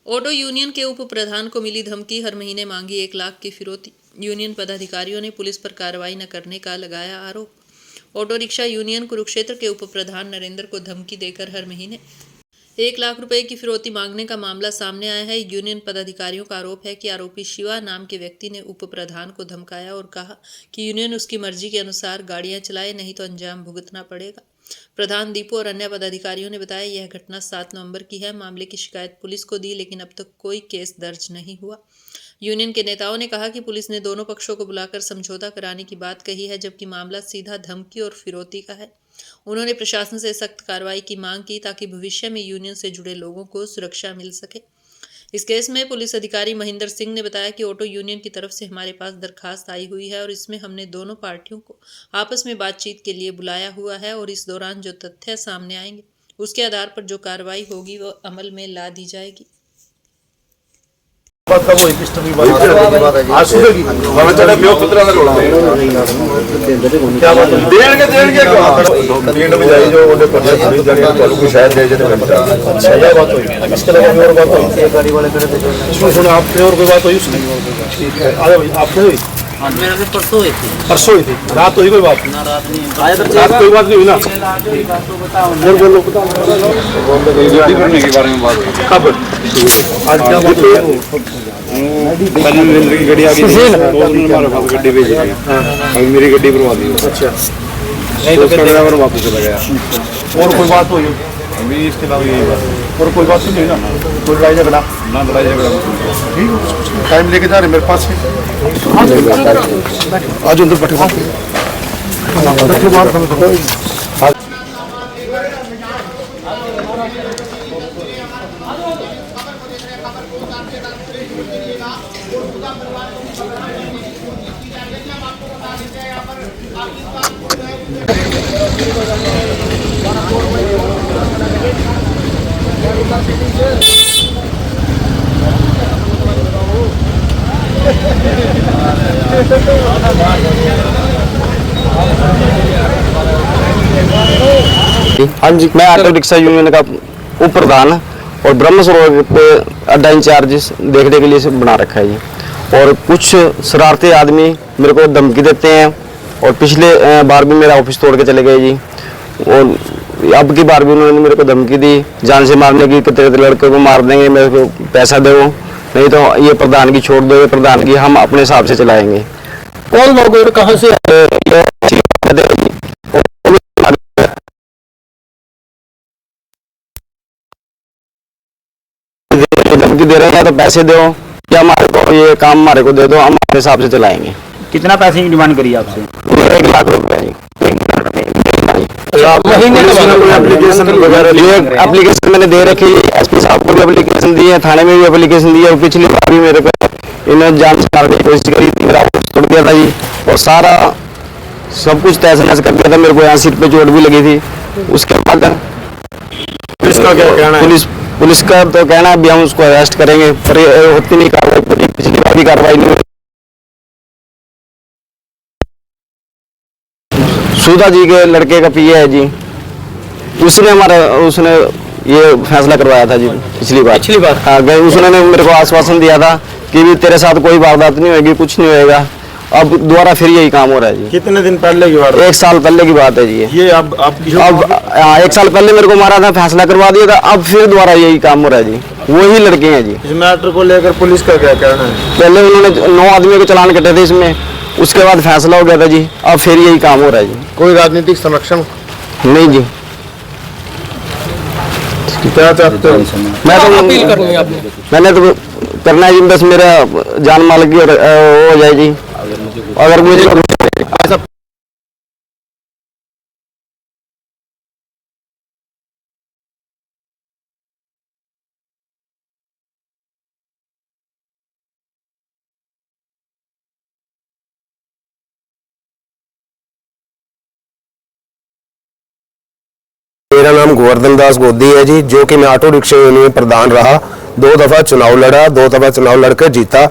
Auto union के उप प्रधान को मिली धमकी, हर महीने मांगी 1 लाख की फिरौती। यूनियन पदाधिकारियों ने पुलिस पर कार्रवाई न करने का लगाया आरोप। ऑटो रिक्शा यूनियन कुरुक्षेत्र के उप प्रधान नरेंद्र को धमकी देकर हर महीने 1 लाख रुपए की फिरौती मांगने का मामला सामने आया है। यूनियन पदाधिकारियों का आरोप है कि आरोपी शिवा नाम के व्यक्ति ने उप प्रधान को धमकाया और कहा कि यूनियन उसकी मर्जी के अनुसार गाड़ियां चलाए, नहीं तो अंजाम भुगतना पड़ेगा। प्रधान दीपू और अन्य पदाधिकारियों ने बताया यह घटना 7 नवंबर की है। मामले की शिकायत पुलिस को दी, लेकिन अब तक कोई केस दर्ज नहीं हुआ। यूनियन के नेताओं ने कहा कि पुलिस ने दोनों पक्षों को बुलाकर समझौता कराने की बात कही है, जबकि मामला सीधा धमकी और फिरौती का है। उन्होंने प्रशासन से सख्त कार्रवाई की मांग की ताकि भविष्य में यूनियन से जुड़े लोगों को सुरक्षा मिल सके। इस केस में पुलिस अधिकारी महेंद्र सिंह ने बताया कि ऑटो यूनियन की तरफ से हमारे पास दरखास्त आई हुई है और इसमें हमने दोनों पार्टियों को आपस में बातचीत के लिए बुलाया हुआ है और इस दौरान जो तथ्य सामने आएंगे उसके आधार पर जो कार्रवाई होगी वो अमल में ला दी जाएगी। मेरा भी परसों हुई थी। परसों हुई थी, रात हुई कोई बात ना रात नहीं रात कोई बात नहीं हुई ना। बोलो करने के बारे में बात कब आज क्या बात हुई? पहले नरेंद्र की गाड़ी आ गई, हमारे पास गड्डी भेज रही है, अभी मेरी गड्डी करवा दी। अच्छा, नहीं तो ड्राइवर वापस चला गया। और कोई बात हुई? अभी इसके अलावा यही बात और कोई बात नहीं हुई ना? कोई लड़ाई झगड़ा? ना लड़ाई झगड़ा। ठीक, टाइम लेके जा रहे मेरे पास है। आज अंदर बैठे हाँ जी, मैं ऑटो रिक्शा यूनियन का उप प्रधान और ब्रह्म सरोवर पे अड्डा इंचार्ज देखने के लिए से बना रखा है जी। और कुछ शरारती आदमी मेरे को धमकी देते हैं और पिछले बार भी मेरा ऑफिस तोड़ के चले गए जी। और अब की बार भी उन्होंने मेरे को धमकी दी जान से मारने की, तेरे लड़के को मार देंगे, मेरे को पैसा दो, नहीं तो ये प्रधान की छोड़ दो, ये प्रधान की हम अपने हिसाब से चलाएंगे। कौन लोग कहाँ से धमकी दे रहे हैं, तो पैसे दो या हमारे को ये काम हमारे को दे दो, हम अपने हिसाब से चलाएंगे। कितना पैसे की डिमांड करी आपसे? 1 लाख रुपए। एप्लीकेशन मैंने दे रखी, एसपी साहब को भी एप्लीकेशन दी है, थाने में भी एप्लीकेशन दी है और पिछली बार भी मेरे को इन्होंने जान से मारने की कोशिश करी थी, मेरा ऑफिस तोड़ दिया था जी और सारा सब कुछ तहस नहस कर दिया था। मेरे को यहाँ सिर पे चोट भी लगी थी। उसके बाद पुलिस का क्या कहना है? पुलिस का तो कहना है अभी हम उसको अरेस्ट करेंगे, पर होती नहीं कार्रवाई, पिछली बार भी कार्रवाई नहीं हुई। सुधा जी के लड़के का पीए है जी, उसने ये फैसला करवाया था जी पिछली बार। हाँ, उसने मेरे को आश्वासन दिया था कि भी तेरे साथ कोई वारदात नहीं होगी, कुछ नहीं होएगा। अब दोबारा फिर यही काम हो रहा है जी। कितने दिन पहले की बात? 1 साल पहले की बात है जी ये अब 1 साल पहले मेरे को मारा था, फैसला करवा दिया था, अब फिर दोबारा यही काम हो रहा है जी। वही लड़के हैं जी। इस मैटर को लेकर पुलिस का क्या कहना है? पहले उन्होंने 9 आदमियों के चालान कटे थे इसमें, उसके बाद फैसला हो गया था जी, अब फिर यही काम हो रहा है जी। कोई राजनीतिक संरक्षण नहीं जी। क्या चाहते हो? मैं तो अपील करनी है, मैंने तो करना है जी, बस मेरा जान माल की हो जाए जी। अगर मुझे ऐसा मेरा नाम गोवर्धन दास गोदी है जी, जो कि मैं ऑटो रिक्शा यूनियन में प्रधान रहा। 2 दफा चुनाव लड़ा, 2 दफा चुनाव लड़कर जीता।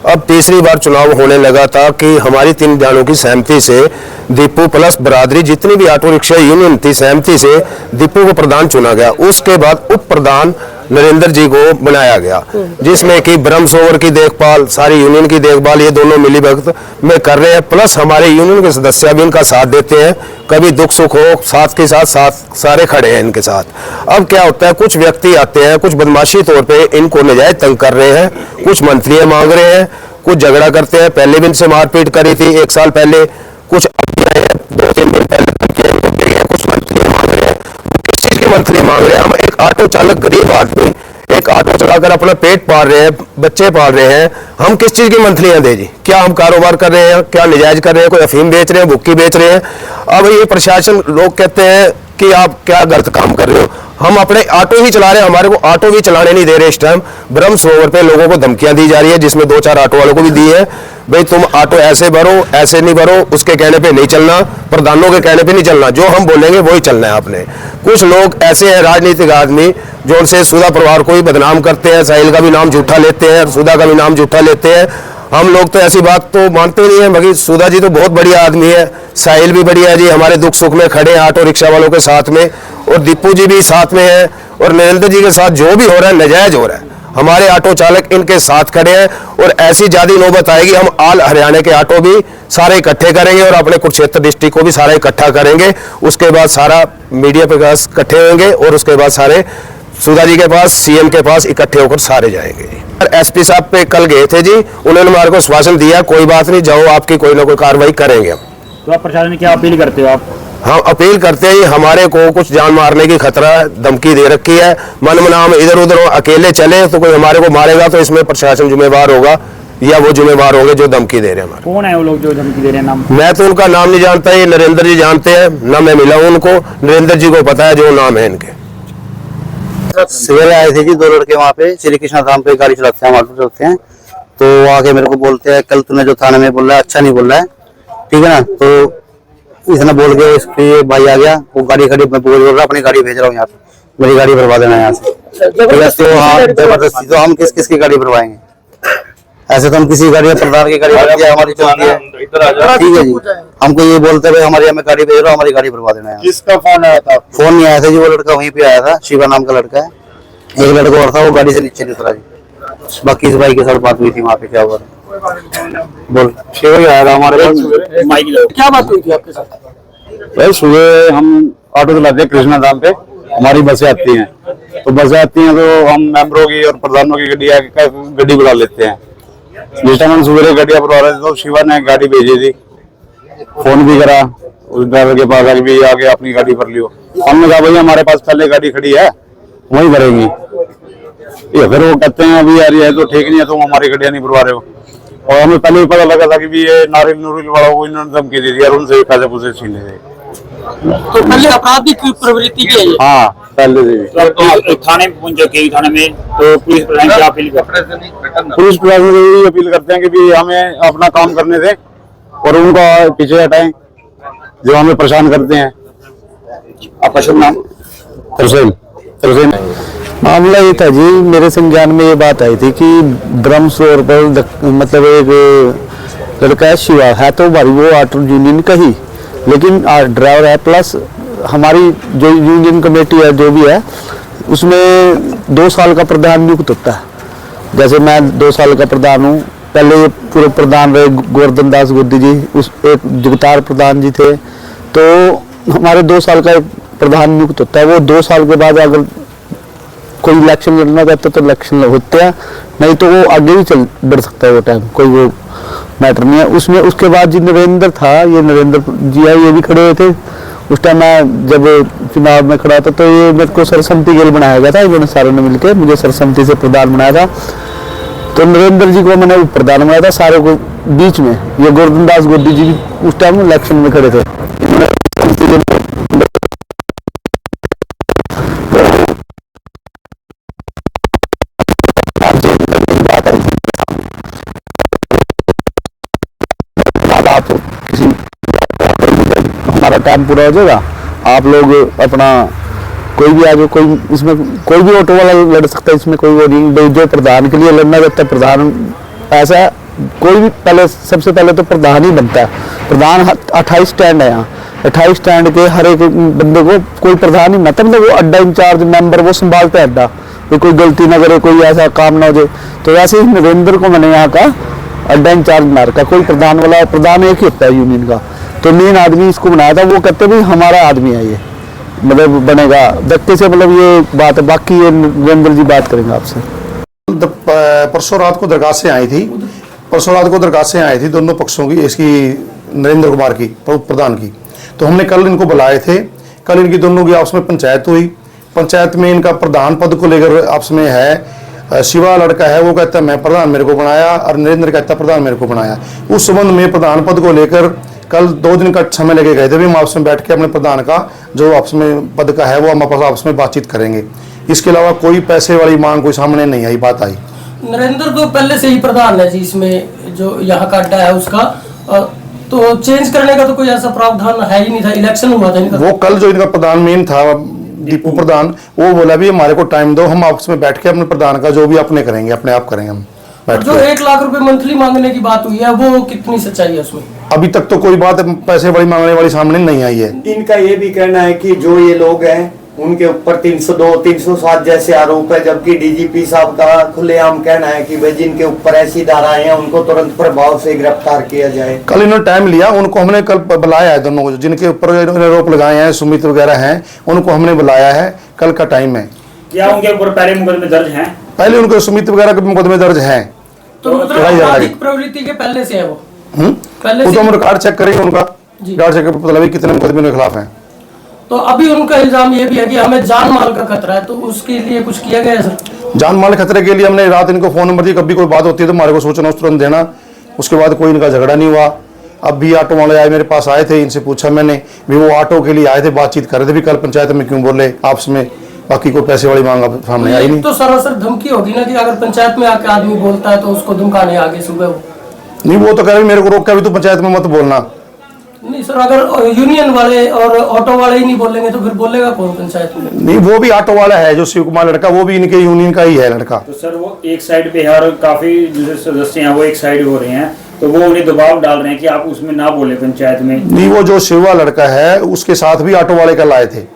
अब तीसरी बार चुनाव होने लगा था कि हमारी 3 बयानों की सहमति से दीपू प्लस बरादरी जितनी भी ऑटो रिक्शा यूनियन थी सहमति से दीपू को प्रधान चुना गया। उसके बाद उप प्रधान नरेंद्र जी को बनाया गया, जिसमें कि ब्रह्म सरोवर की देखभाल, सारी यूनियन की देखभाल ये दोनों मिली भगत में कर रहे हैं। प्लस हमारे यूनियन के सदस्य भी इनका साथ देते हैं, कभी दुख सुख हो साथ के साथ सारे खड़े हैं इनके साथ। अब क्या होता है, कुछ व्यक्ति आते हैं, कुछ बदमाशी तौर पे इनको नजायज तंग कर रहे हैं, कुछ मंथलियां मांग रहे हैं, कुछ झगड़ा करते हैं। पहले भी इनसे मारपीट करी थी 1 साल पहले, कुछ 2-3 दिन पहले कुछ मंथलियां मांग रहे हैं। किस चीज की मंथली मांग रहे हैं? हम एक ऑटो चालक गरीब आदमी एक ऑटो चलाकर अपना पेट पाल रहे हैं, बच्चे पाल रहे हैं, हम किस चीज की मंथलियां दे जी? क्या हम कारोबार कर रहे हैं? क्या निजायज कर रहे हैं? कोई अफीम बेच रहे हैं, भुक्की बेच रहे हैं? अब ये प्रशासन लोग कहते हैं कि आप क्या गलत काम कर रहे हो। हम अपने ऑटो ही चला रहे हैं, हमारे को ऑटो भी चलाने नहीं दे रहे। इस टाइम ब्रह्म सरोवर पे लोगों को धमकियां दी जा रही है, जिसमें 2-4 ऑटो वालों को भी दी है, भाई तुम ऑटो ऐसे भरो, ऐसे नहीं भरो, उसके कहने पे नहीं चलना, प्रधानों के कहने पे नहीं चलना, जो हम बोलेंगे वही चलना है आपने। कुछ लोग ऐसे हैं राजनीतिक आदमी जो उनसे सुधा परिवार को भी बदनाम करते हैं, साहिल का भी नाम झूठा लेते हैं और सुधा का भी नाम झूठा लेते हैं। हम लोग तो ऐसी बात तो मानते नहीं है, बाकी सुधा जी तो बहुत बढ़िया आदमी है, साहिल भी बढ़िया है जी, हमारे दुख सुख में खड़े हैं ऑटो रिक्शा वालों के साथ में, और दीपू जी भी साथ में है, और नरेंद्र जी के साथ जो भी हो रहा है नजायज हो रहा है। हमारे ऑटो चालक इनके साथ खड़े हैं, और ऐसी ज्यादा नौबत आएगी हम ऑल हरियाणा के ऑटो भी सारे इकट्ठे करेंगे और अपने कुरुक्षेत्र डिस्ट्रिक्ट को भी सारा इकट्ठा करेंगे। उसके बाद सारा मीडिया पे इकट्ठे होंगे और उसके बाद सारे सुधा जी के पास, सीएम के पास इकट्ठे होकर सारे जाएंगे। एसपी साहब पे कल गए थे जी, उन्होंने हमारे को आश्वासन दिया कोई बात नहीं, जाओ आपकी कोई ना कोई कार्रवाई करेंगे। तो आप प्रशासन क्या अपील करते हो आप? हम अपील करते हैं, हमारे को कुछ जान मारने की खतरा धमकी दे रखी है, मन मना हम इधर उधर अकेले चले तो कोई हमारे को मारेगा तो इसमें प्रशासन जिम्मेवार होगा या वो जिम्मेवार होंगे जो धमकी दे रहे हैं। कौन है वो लोग जो धमकी दे रहे हैं? नाम मैं तो उनका नाम नहीं जानता, ये नरेंद्र जी जानते हैं ना, मैं मिला हूं उनको, नरेंद्र जी को पता है जो नाम है इनके। सवेरे आए थे जी 2 लड़के वहाँ पे श्री कृष्णा धाम पे गाड़ी चलाते हैं, ऑटो चलाते हैं, तो वो आके मेरे को बोलते हैं कल तूने जो थाने में बोल रहा है अच्छा नहीं बोल रहा है, ठीक है ना। तो इतना बोल के इसके भाई आ गया, वो गाड़ी खड़ी, मैं बोल रहा अपनी गाड़ी भेज रहा हूँ यहाँ पे, मेरी गाड़ी भरवा देना यहाँ से। जबरदस्ती तो हम किस किस की गाड़ी भरवाएंगे? ऐसे तो हम किसी गाड़ी प्रधान की गाड़ी हमारी चलती है, ठीक है जी। हमको ये बोलते हुए हमारे हमें गाड़ी भेज रहा, हमारी गाड़ी भरवा देना है। किसका फोन आया था? फोन नहीं आया था जी, वो लड़का वहीं पे आया था, शिवा नाम का लड़का है, एक लड़का और था, वो गाड़ी से नीचे नहीं उतरा जी। बाकी इस भाई के साथ बात हुई थी वहाँ पे, क्या हुआ बोल? शिवा आया था हमारे पास। क्या बात हुई थी आपके साथ? भाई सुबह हम ऑटो चलाते हैं कृष्णा धाम पे, हमारी बसें आती हैं, तो बसें आती हैं तो हम मेंबरों की और प्रधानों की गड्डी बुला लेते हैं। जिस टाइम हम सुबह गाड़ियाँ भरवा रहे थे तो शिवा ने गाड़ी भेजी थी, फोन भी करा उस ड्राइवर के पास आके भी आके अपनी गाड़ी भर लियो। हमने कहा भाई हमारे पास पहले गाड़ी खड़ी है वहीं भरेंगी, ये फिर वो कहते हैं अभी यार ये तो ठीक नहीं है, तुम हमारी गाड़ियाँ नहीं भरवा रहे हो। और हमें पहले ही पता लगा था कि भी ये नारियल नूरिल वाला को इन्होंने धमकी दी थी और उनसे पैसे पूसे छीने थे। तो पहले आपराधिक प्रवृत्ति की है ये? हाँ पहले से। तो थाने में पहुंचे के थाने में तो पुलिस प्रशासन क्या अपील करते हैं? पुलिस प्रशासन से यही अपील करते हैं कि भी हमें अपना काम करने दें और उनको पीछे हटाएं जो हमें परेशान करते हैं। आपका शुभ नाम? तरसेम। मामला ये था जी, मेरे संज्ञान में ये बात आई थी कि ब्रह्म सरोवर पर मतलब एक लड़का है शिवा, है तो भाई वो ऑटो यूनियन का ही, लेकिन ड्राइवर है, प्लस हमारी जो यूनियन कमेटी है जो भी है उसमें 2 साल का प्रधान नियुक्त होता है। जैसे मैं 2 साल का प्रधान हूँ, पहले पूर्व प्रधान रहे गोवर्धन दास गोदी जी, उस एक जुगतार प्रधान जी थे, तो हमारे 2 साल का प्रधान नियुक्त होता है। वो 2 साल के बाद अगर कोई इलेक्शन लड़ना चाहता तो इलेक्शन होते हैं, नहीं तो वो आगे भी चल बढ़ सकता है, वो टाइम कोई वो मैटर नहीं है उसमें। उसके बाद जी नरेंद्र था, ये नरेंद्र जी है, ये भी खड़े हुए थे उस टाइम। मैं जब चुनाव में खड़ा था तो ये मेरे को सरसम्मति गिल बनाया गया था, इन्होंने सारों ने मिलकर मुझे सरसम्मति से प्रधान बनाया था। तो नरेंद्र जी को मैंने प्रधान बनाया था सारों को बीच में। ये गोवर्धन दास गोदी जी भी उस टाइम इलेक्शन में खड़े थे। हमारा टाइम पूरा हो जाएगा, आप लोग अपना कोई भी आ जाओ, कोई इसमें कोई भी ऑटो वाला लड़ सकता है, इसमें कोई वो नहीं। जो प्रधान के लिए लड़ना चाहता है प्रधान, ऐसा कोई भी पहले सबसे पहले तो प्रधान ही बनता है। प्रधान 28 स्टैंड है यहाँ, 28 स्टैंड के हर एक बंदे को कोई प्रधान ही बनता, मतलब वो अड्डा इंचार्ज मेंबर वो संभालता है अड्डा, कोई गलती ना करे, कोई ऐसा काम ना हो जाए। तो वैसे ही नरेंद्र को मैंने यहाँ का अड्डा इंचार्ज बना रखा। कोई प्रधान वाला, प्रधान एक ही होता है यूनियन का, तो मेन आदमी इसको बनाया था। वो कहते भाई हमारा आदमी है ये, मतलब बनेगा धक्के से, मतलब ये बात है। बाकी ये नरेंद्र जी बात करेंगे आपसे। परसों रात को दरगाह से आई थी, परसों रात को दरगाह से आई थी दोनों पक्षों की, इसकी नरेंद्र कुमार की, प्रधान की। तो हमने कल इनको बुलाए थे, कल इनकी दोनों की आपस में पंचायत हुई। पंचायत में इनका प्रधान पद को लेकर आपस में है, शिवा लड़का है वो कहता है मैं प्रधान मेरे को बनाया, और नरेंद्र कहता है प्रधान मेरे को बनाया। उस संबंध में प्रधान पद को लेकर कल 2 दिन का समय लेके गए थे। भी हम आपस में बैठ के अपने प्रधान का जो आपस में पद का है वो हम आपस में बातचीत करेंगे। इसके अलावा कोई पैसे वाली मांग कोई सामने नहीं आई, बात आई। नरेंद्र तो पहले से ही प्रधान है जी, इसमें जो यहाँ का अड्डा है उसका, तो चेंज करने का तो कोई ऐसा प्रावधान है ही नहीं था। इलेक्शन हुआ था इनका, वो कल जो इनका प्रधान मेन था दीपू प्रधान, वो बोला भी हमारे को टाइम दो, हम आपस में बैठ के अपने प्रधान का जो भी अपने करेंगे अपने आप करेंगे हम। जो 1 लाख रुपए मंथली मांगने की बात हुई है वो कितनी सच्चाई है उसमें? अभी तक तो कोई बात पैसे वाली मांगने वाली सामने नहीं आई है। इनका ये भी कहना है कि जो ये लोग हैं उनके ऊपर 302, 307 जैसे आरोप है, जबकि डीजीपी साहब का खुलेआम कहना है कि भाई जिनके ऊपर ऐसी धाराएं हैं उनको तुरंत प्रभाव से गिरफ्तार किया जाए। कल इन्होंने टाइम लिया, उनको हमने कल बुलाया है, दोनों को जिनके ऊपर आरोप लगाए हैं, सुमित वगैरह हैं, उनको हमने बुलाया है, कल का टाइम है। क्या उनके ऊपर पहले मुकदमे दर्ज हैं? पहले उनको सुमित वगैरह के मुकदमे दर्ज हैं। तो आपराधिक प्रवृत्ति के पहले से है वो? पहले वो तो हम रिकॉर्ड चेक करेंगे उनका, रिकॉर्ड चेक पता लगे कितने मुकदमे उनके खिलाफ हैं। तो अभी उनका इल्जाम ये भी है कि हमें जान माल का खतरा है, तो उसके लिए कुछ किया गया है सर? जान माल खतरे के लिए हमने रात इनको फोन नंबर दिया, कभी कोई बात होती है तो हमारे को सूचना उस तुरंत देना। उसके बाद कोई इनका झगड़ा नहीं हुआ। अब भी ऑटो वाले आए मेरे पास आए थे, इनसे पूछा मैंने भी वो ऑटो के लिए आए थे, बातचीत कर रहे थे भी कल पंचायत में क्यों बोले आपस में, बाकी कोई पैसे वाली मांग सामने आई नहीं। तो सरासर धमकी होगी ना कि अगर पंचायत में आके आदमी बोलता है तो उसको धमकाने आगे सुबह वो? नहीं, वो तो कह रहे मेरे को रोक के अभी तो पंचायत में मत बोलना। नहीं सर, अगर यूनियन वाले और ऑटो वाले ही नहीं बोलेंगे तो फिर बोलेगा कौन पंचायत में? नहीं, वो भी ऑटो वाला है जो शिव कुमार लड़का, वो भी इनके यूनियन का ही है लड़का। तो सर वो एक साइड पे है और काफी जो सदस्य हैं वो एक साइड हो रहे हैं, तो वो उन्हें दबाव डाल रहे हैं कि आप उसमें ना बोले पंचायत में। नहीं, वो जो शिवा लड़का है उसके साथ भी ऑटो वाले कल आए थे।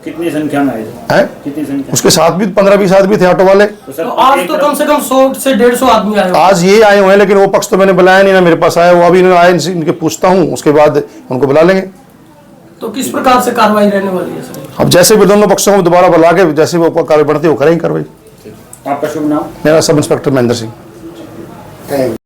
कितनी संख्या में आए थे? कितनी संख्या? उसके साथ भी 15-20 आदमी थे ऑटो वाले। तो आज तो कम से कम 100 से 150 आदमी आए। आज ये आए हुए हैं, लेकिन वो पक्ष तो मैंने बुलाया नहीं ना, मेरे पास आया वो अभी आए, इनके पूछता हूँ उसके बाद उनको बुला लेंगे। तो किस प्रकार से कार्रवाई रहने वाली है सर? अब जैसे भी दोनों पक्षों को दोबारा बुला के जैसे वो कार्रवाई बढ़ती है वो करेंगे कार्रवाई। आपका शुभ नाम? मेरा सब इंस्पेक्टर महेंद्र सिंह।